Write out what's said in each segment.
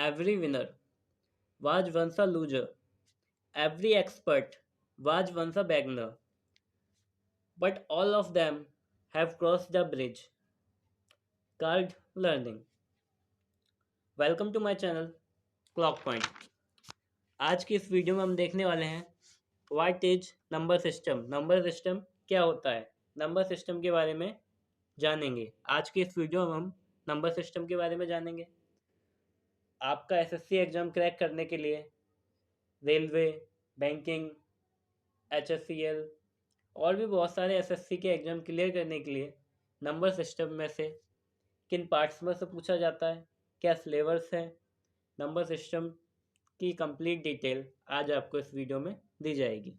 Every winner was once a loser. Every expert was once a beginner. But all of them have crossed the bridge called learning. Welcome to my channel clock point. आज की इस video में हम देखने वाले हैं what is number system. Number system क्या होता है, नंबर सिस्टम के बारे में जानेंगे। आज की इस वीडियो में हम नंबर सिस्टम के बारे में जानेंगे। आपका एसएससी एग्ज़ाम क्रैक करने के लिए रेलवे, बैंकिंग, एचएससीएल और भी बहुत सारे एसएससी के एग्ज़ाम क्लियर करने के लिए नंबर सिस्टम में से किन पार्ट्स में से पूछा जाता है, क्या सिलेबस है, नंबर सिस्टम की कंप्लीट डिटेल आज आपको इस वीडियो में दी जाएगी।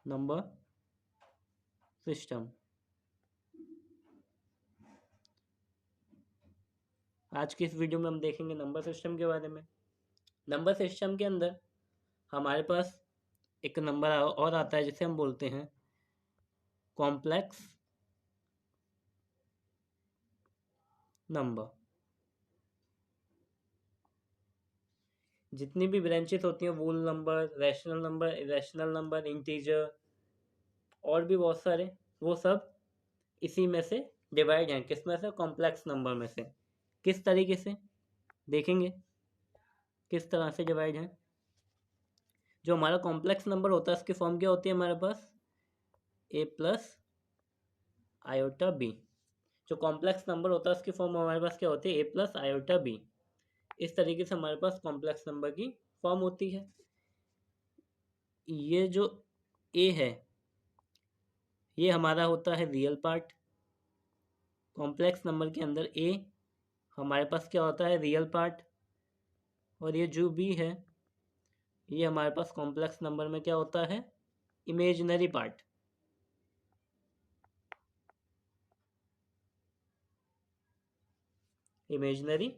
नंबर सिस्टम, आज की इस वीडियो में हम देखेंगे नंबर सिस्टम के बारे में। नंबर सिस्टम के अंदर हमारे पास एक नंबर और आता है जिसे हम बोलते हैं कॉम्प्लेक्स नंबर। जितनी भी ब्रांचेस होती हैं, whole number, rational number, irrational number, integer और भी बहुत सारे, वो सब इसी में से डिवाइड हैं। किस में से? कॉम्प्लेक्स नंबर में से। किस तरीके से देखेंगे, किस तरह से डिवाइड हैं। जो हमारा कॉम्प्लेक्स नंबर होता है उसकी फॉर्म क्या होती है हमारे पास? ए प्लस आयोटा बी। जो कॉम्प्लेक्स नंबर होता है उसकी फॉर्म हमारे पास क्या होती है? ए प्लस आयोटा बी। इस तरीके से हमारे पास कॉम्प्लेक्स नंबर की फॉर्म होती है। ये जो ए है ये हमारा होता है रियल पार्ट। कॉम्प्लेक्स नंबर के अंदर ए हमारे पास क्या होता है? Real part. और ये जो बी है ये हमारे पास कॉम्प्लेक्स नंबर में क्या होता है? Imaginary part. Imaginary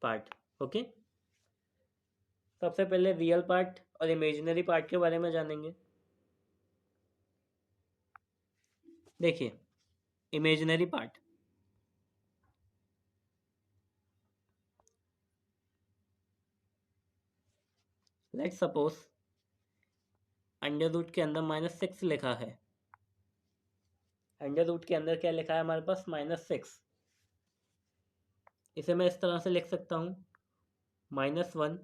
part. Okay, सबसे पहले रियल पार्ट और इमेजिनरी पार्ट के बारे में जानेंगे। देखिए, imaginary part, let suppose under root के अंदर -6 लिखा है। अंडर रूट के अंदर क्या लिखा है हमारे पास? -6। इसे मैं इस तरह से लिख सकता हूँ, -1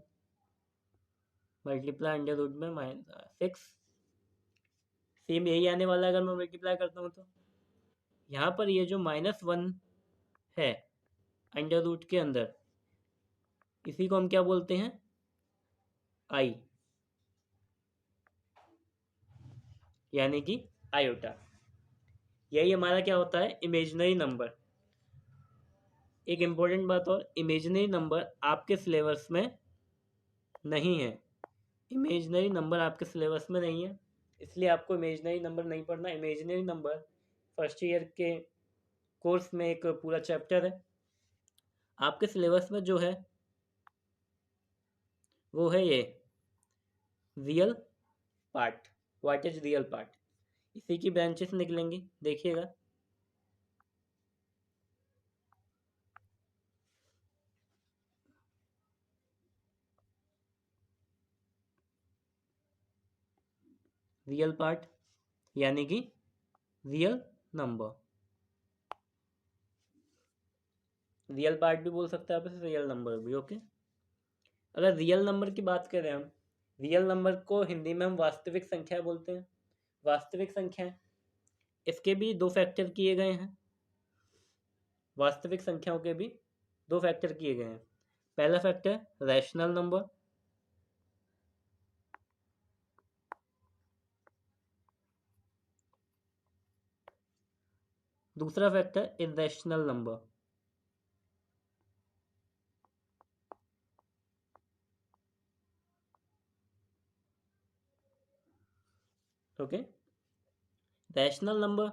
मल्टीप्लाई अंडर रूट में -6। सेम यही आने वाला है अगर मैं मल्टीप्लाई करता हूँ तो। यहाँ पर ये जो -1 है अंडर रूट के अंदर, इसी को हम क्या बोलते हैं? आई, यानी कि आयोटा। यही हमारा क्या होता है? Imaginary number. एक इम्पोर्टेंट बात और, इमेजिनरी नंबर आपके सिलेबस में नहीं है। इमेजिनरी नंबर आपके सिलेबस में नहीं है, इसलिए आपको इमेजिनरी नंबर नहीं पढ़ना। इमेजिनरी नंबर फर्स्ट ईयर के कोर्स में एक पूरा चैप्टर है। आपके सिलेबस में जो है वो है ये real part. What is real part, इसी की ब्रांचेस निकलेंगी, देखिएगा। रियल पार्ट यानी कि रियल नंबर। रियल पार्ट भी बोल सकते हैं आप इसे, रियल नंबर भी। ओके, अगर रियल नंबर की बात करें हम, रियल नंबर को हिंदी में हम वास्तविक संख्या बोलते हैं। वास्तविक संख्या, इसके भी दो फैक्टर किए गए हैं। वास्तविक संख्याओं के भी दो फैक्टर किए गए हैं। पहला फैक्टर रैशनल नंबर, दूसरा factor irrational number. Okay, rational number,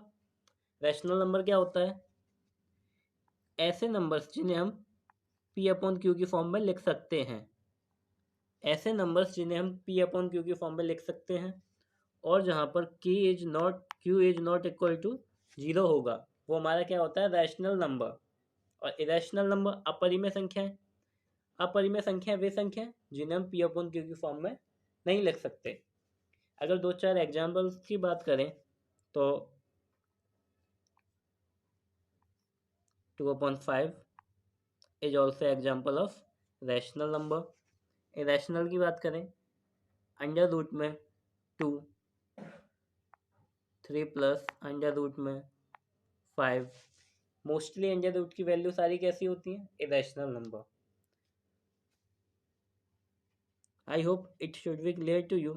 rational number क्या होता है? ऐसे नंबर्स जिन्हें हम पी अपॉन क्यू की फॉर्म में लिख सकते हैं। ऐसे नंबर्स जिन्हें हम पी अपॉन क्यू की फॉर्म में लिख सकते हैं, और जहाँ पर Q is not equal to zero होगा वो हमारा क्या होता है, रैशनल नंबर। और इरेशनल नंबर अपरिमेय संख्या है। अपरिमेय संख्या वे संख्या है जिन्हें हम पी अपॉन क्यू की फॉर्म में नहीं लिख सकते। अगर दो चार एग्जाम्पल्स की बात करें तो 2/5 is also example of rational number. Irrational की बात करें, अंडर रूट में 2, 3 प्लस अंडर रूट में 5। मोस्टली अंडर रूट की वैल्यू सारी कैसी होती हैं, irrational number. I hope it should be clear to you.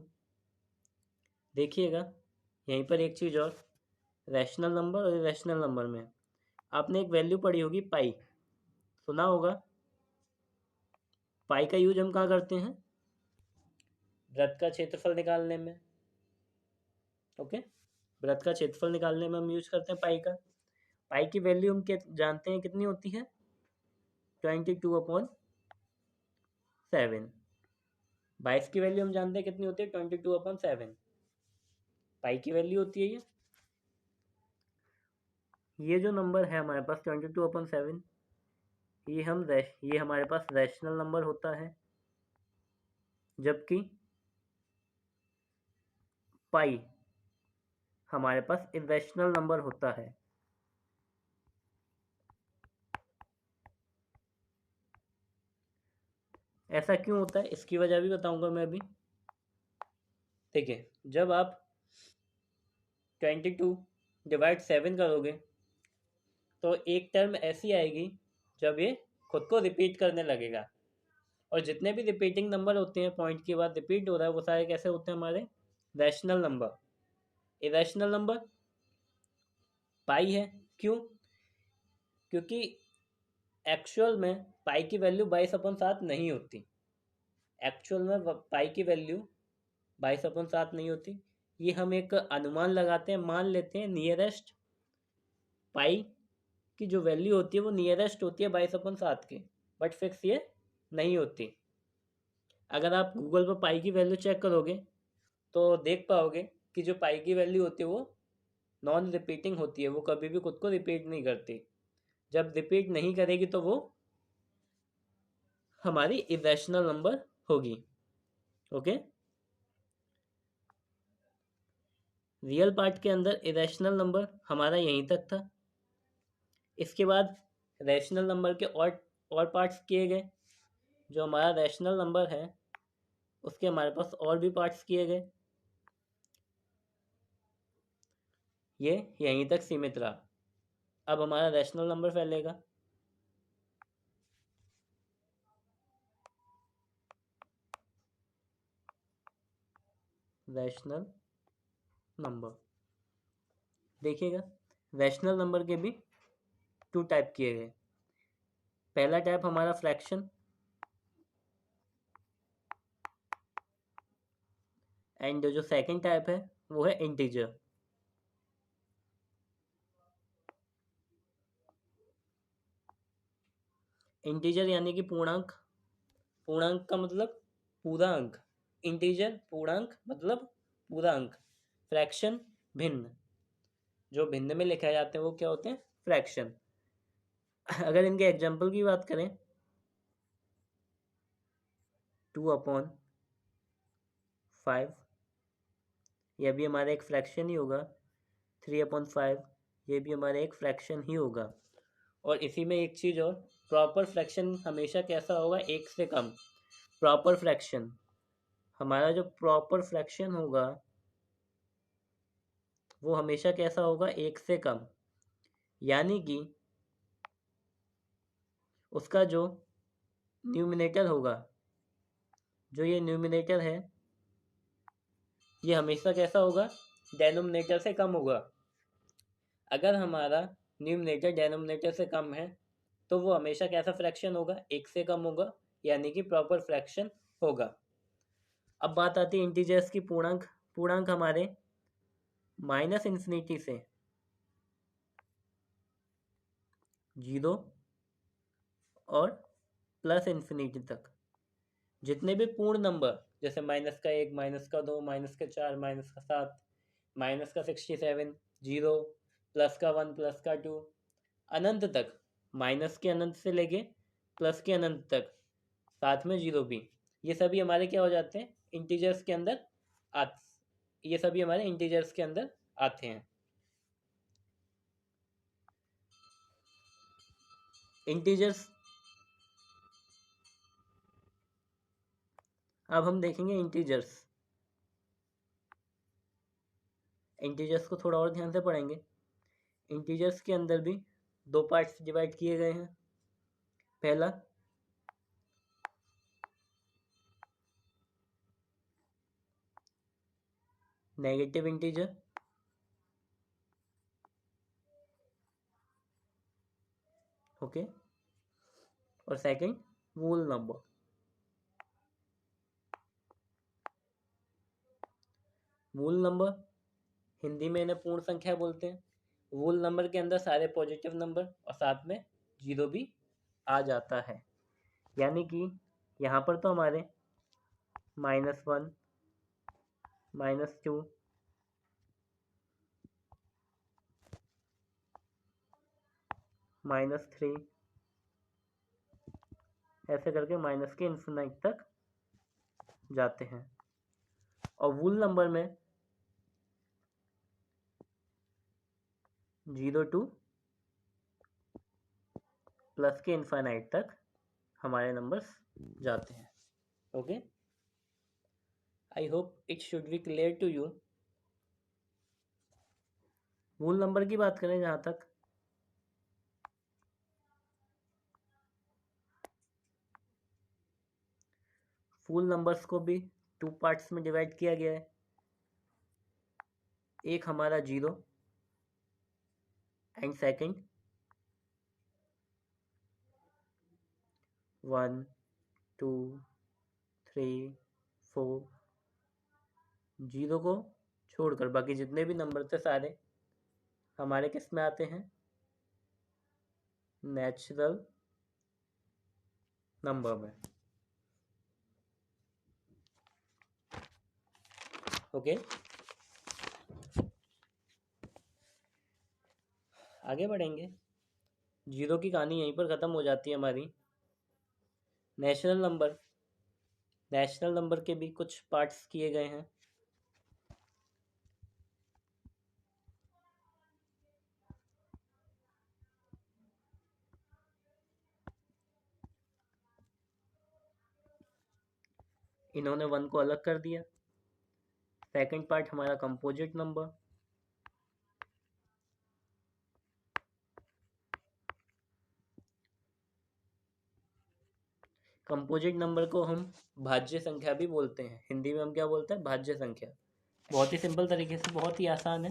देखिएगा यहीं पर एक चीज़ और, रैशनल नंबर और इरेशनल नंबर में आपने एक वैल्यू पढ़ी होगी पाई, सुना होगा। पाई का यूज हम कहाँ करते हैं, वृत्त का क्षेत्रफल निकालने में। ओके, वृत्त का क्षेत्रफल निकालने में हम यूज करते हैं पाई का। पाई की वैल्यू हम जानते हैं कितनी होती है, 22/7। 22 की वैल्यू हम जानते हैं कितनी होती है, 22/7। पाई की वैल्यू होती है ये जो नंबर है हमारे पास 22/7, ये हमारे पास रैशनल नंबर होता है, जबकि पाई हमारे पास इरेशनल नंबर होता है। ऐसा क्यों होता है, इसकी वजह भी बताऊंगा मैं अभी। देखिए, जब आप 22/7 करोगे तो एक टर्म ऐसी आएगी जब ये खुद को रिपीट करने लगेगा। और जितने भी रिपीटिंग नंबर होते हैं, पॉइंट के बाद रिपीट हो रहा है, वो सारे कैसे होते हैं, हमारे रैशनल नंबर। इरेशनल नंबर पाई है, क्यों, क्योंकि एक्चुअल में पाई की वैल्यू 22/7 नहीं होती। एक्चुअल में पाई की वैल्यू 22/7 नहीं होती। ये हम एक अनुमान लगाते हैं, मान लेते हैं नियरेस्ट पाई की जो वैल्यू होती है वो नियरेस्ट होती है 22/7 के, बट फिक्स ये नहीं होती। अगर आप गूगल पर पाई की वैल्यू चेक करोगे तो देख पाओगे कि जो पाई की वैल्यू होती है वो नॉन रिपीटिंग होती है, वो कभी भी खुद को रिपीट नहीं करती। जब रिपीट नहीं करेगी तो वो हमारी इरेशनल नंबर होगी। ओके, रियल पार्ट के अंदर इरेशनल नंबर हमारा यहीं तक था। इसके बाद रैशनल नंबर के और पार्ट्स किए गए। जो हमारा रैशनल नंबर है उसके हमारे पास और भी पार्ट्स किए गए, ये यहीं तक सीमित रहा। अब हमारा रैशनल नंबर फैलेगा। रैशनल नंबर देखिएगा, रैशनल नंबर के भी 2 टाइप किए गए। पहला टाइप हमारा फ्रैक्शन, एंड जो सेकंड टाइप है वो है इंटीजर। इंटीजर यानी कि पूर्णांक। पूर्णांक का मतलब पूरा अंक। इंटीजर पूर्णांक मतलब पूरा अंक। फ्रैक्शन भिन्न, जो भिन्न में लिखा जाते हैं वो क्या होते हैं, फ्रैक्शन। अगर इनके एग्जाम्पल की बात करें, 2/5 यह भी हमारा एक फ्रैक्शन ही होगा। 3/5 ये भी हमारा एक फ्रैक्शन ही होगा। और इसी में एक चीज़ और, प्रॉपर फ्रैक्शन हमेशा कैसा होगा, एक से कम। प्रॉपर फ्रैक्शन, हमारा जो प्रॉपर फ्रैक्शन होगा वो हमेशा कैसा होगा, एक से कम। यानी कि उसका जो न्यूमिनेटर होगा, जो ये न्यूमिनेटर है, ये हमेशा कैसा होगा, डेनोमिनेटर से कम होगा। अगर हमारा न्यूमिनेटर डेनोमिनेटर से कम है तो वो हमेशा कैसा फ्रैक्शन होगा, एक से कम होगा, यानी कि प्रॉपर फ्रैक्शन होगा। अब बात आती है इंटीजर्स की। पूर्णांक, पूर्णांक हमारे -∞ से 0 और +∞ तक जितने भी पूर्ण नंबर, जैसे -1, -2, -4, -7, -67, 0, प्लस का 1, प्लस का 2, अनंत तक, माइनस के अनंत से लेके प्लस के अनंत तक, साथ में जीरो भी, ये सभी हमारे क्या हो जाते हैं, इंटीजर्स के अंदर ये सभी हमारे इंटीजर्स के अंदर आते हैं। इंटीजर्स, अब हम देखेंगे इंटीजर्स। इंटीजर्स को थोड़ा और ध्यान से पढ़ेंगे। इंटीजर्स के अंदर भी दो पार्ट्स डिवाइड किए गए हैं। पहला नेगेटिव इंटीजर, ओके, और सेकंड वोल नंबर। वोल नंबर हिंदी में इन्हें पूर्ण संख्या बोलते हैं। वोल नंबर के अंदर सारे पॉजिटिव नंबर और साथ में जीरो भी आ जाता है। यानी कि यहाँ पर तो हमारे -1, -2, -3 ऐसे करके माइनस के इन्फिनाइट तक जाते हैं। और वोल नंबर में 0 to प्लस के इन्फिनाइट तक हमारे नंबर्स जाते हैं। Okay, I hope it should be clear to you. Whole number की बात करें जहाँ तक, फुल नंबर्स को भी टू पार्ट्स में डिवाइड किया गया है। एक हमारा 0 एंड सेकंड 1, 2, 3, 4। 0 को छोड़कर बाकी जितने भी नंबर थे सारे हमारे किस में आते हैं, नेचुरल नंबर में। ओके, आगे बढ़ेंगे। 0 की कहानी यहीं पर ख़त्म हो जाती है हमारी। नेचुरल नंबर के भी कुछ पार्ट्स किए गए हैं। इन्होंने 1 को अलग कर दिया। सेकंड पार्ट हमारा कंपोजिट नंबर। कंपोजिट नंबर को हम भाज्य संख्या भी बोलते हैं। हिंदी में हम क्या बोलते हैं, भाज्य संख्या। बहुत ही सिंपल तरीके से, बहुत ही आसान है।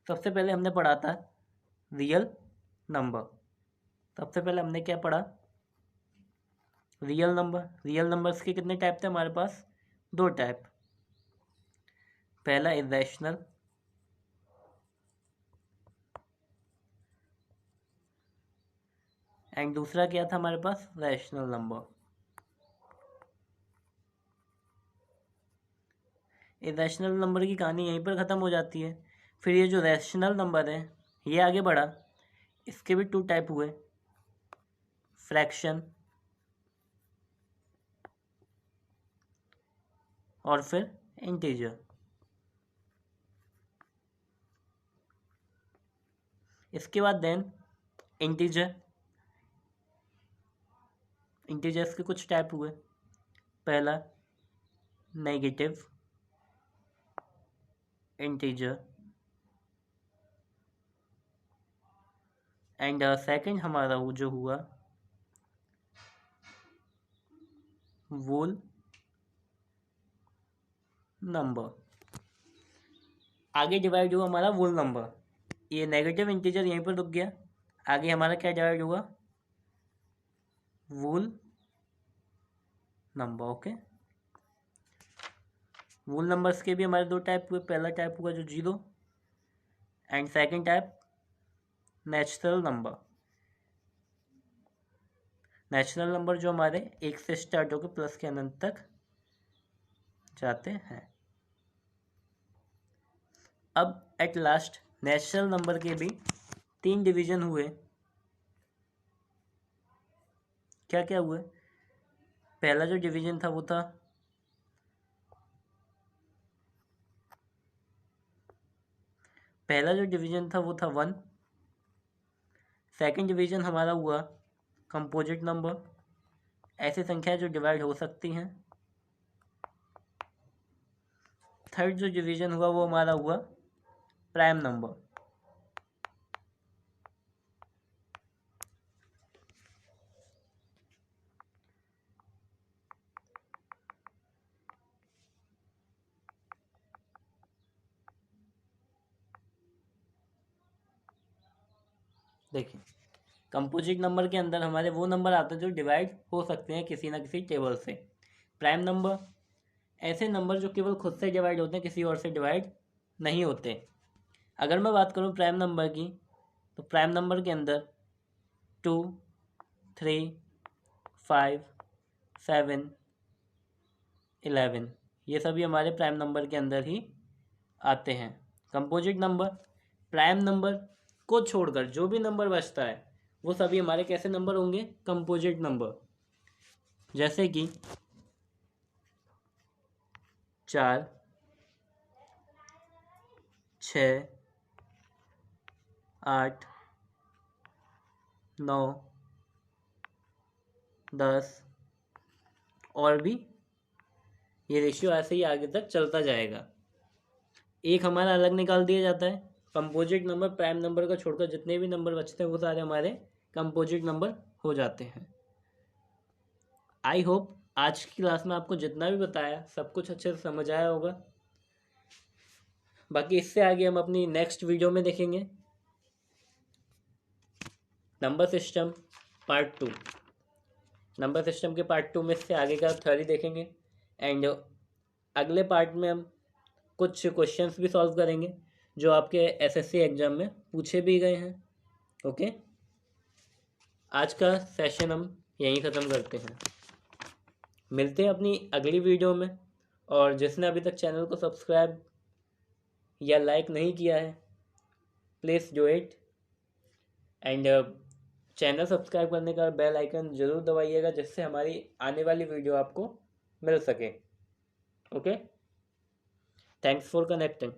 सबसे पहले हमने पढ़ा था रियल नंबर। सबसे पहले हमने क्या पढ़ा, रियल नंबर। रियल नंबर्स के कितने टाइप थे हमारे पास, 2 टाइप। पहला इरेशनल एंड दूसरा क्या था हमारे पास, रैशनल नंबर। इरेशनल नंबर की कहानी यहीं पर ख़त्म हो जाती है। फिर ये जो रैशनल नंबर है ये आगे बढ़ा। इसके भी 2 टाइप हुए, फ्रैक्शन और फिर इंटीजर। इसके बाद देन इंटीजर्स के कुछ टाइप हुए। पहला नेगेटिव इंटीजर एंड सेकंड हमारा वो जो हुआ वोल नंबर। आगे डिवाइड हुआ हमारा वोल नंबर। ये नेगेटिव इंटीजर यहीं पर रुक गया। आगे हमारा क्या डिवाइड हुआ, वोल नंबर। ओके, वोल नंबर्स के भी हमारे 2 टाइप हुए। पहला टाइप हुआ जो 0 and second type natural number. Natural number जो हमारे 1 से स्टार्ट होकर प्लस के अनंत तक जाते हैं। अब एट लास्ट नेचुरल नंबर के भी 3 डिवीजन हुए। क्या क्या हुए? पहला जो डिवीजन था वो था वो था 1। सेकंड डिवीजन हमारा हुआ कंपोजिट नंबर, ऐसी संख्याएं जो डिवाइड हो सकती हैं। थर्ड जो डिवीजन हुआ वो हमारा हुआ प्राइम नंबर। देखिए, कंपोजिट नंबर के अंदर हमारे वो नंबर आते हैं जो डिवाइड हो सकते हैं किसी ना किसी टेबल से। प्राइम नंबर ऐसे नंबर जो केवल खुद से डिवाइड होते हैं, किसी और से डिवाइड नहीं होते। अगर मैं बात करूं प्राइम नंबर की, तो प्राइम नंबर के अंदर 2, 3, 5, 7, 11 ये सभी हमारे प्राइम नंबर के अंदर ही आते हैं। कंपोजिट नंबर, प्राइम नंबर को छोड़कर जो भी नंबर बचता है वो सभी हमारे कैसे नंबर होंगे? Composite number. जैसे कि 4, 6, 8, 9, 10 और भी ये रेशियो ऐसे ही आगे तक चलता जाएगा। एक हमारा अलग निकाल दिया जाता है। कंपोजिट नंबर प्राइम नंबर का छोड़कर जितने भी नंबर बचते हैं वो सारे हमारे कंपोजिट नंबर हो जाते हैं। आई होप आज की क्लास में आपको जितना भी बताया सब कुछ अच्छे से समझ आया होगा। बाकी इससे आगे हम अपनी नेक्स्ट वीडियो में देखेंगे number system part 2। Number system के पार्ट 2 में से आगे का थ्योरी देखेंगे एंड अगले पार्ट में हम कुछ क्वेश्चंस भी सॉल्व करेंगे जो आपके एसएससी एग्जाम में पूछे भी गए हैं। ओके, आज का सेशन हम यहीं ख़त्म करते हैं। मिलते हैं अपनी अगली वीडियो में। और जिसने अभी तक चैनल को सब्सक्राइब या लाइक नहीं किया है, please do it and channel subscribe करने का बेल आइकन ज़रूर दबाइएगा जिससे हमारी आने वाली वीडियो आपको मिल सके। Okay, thanks for connecting.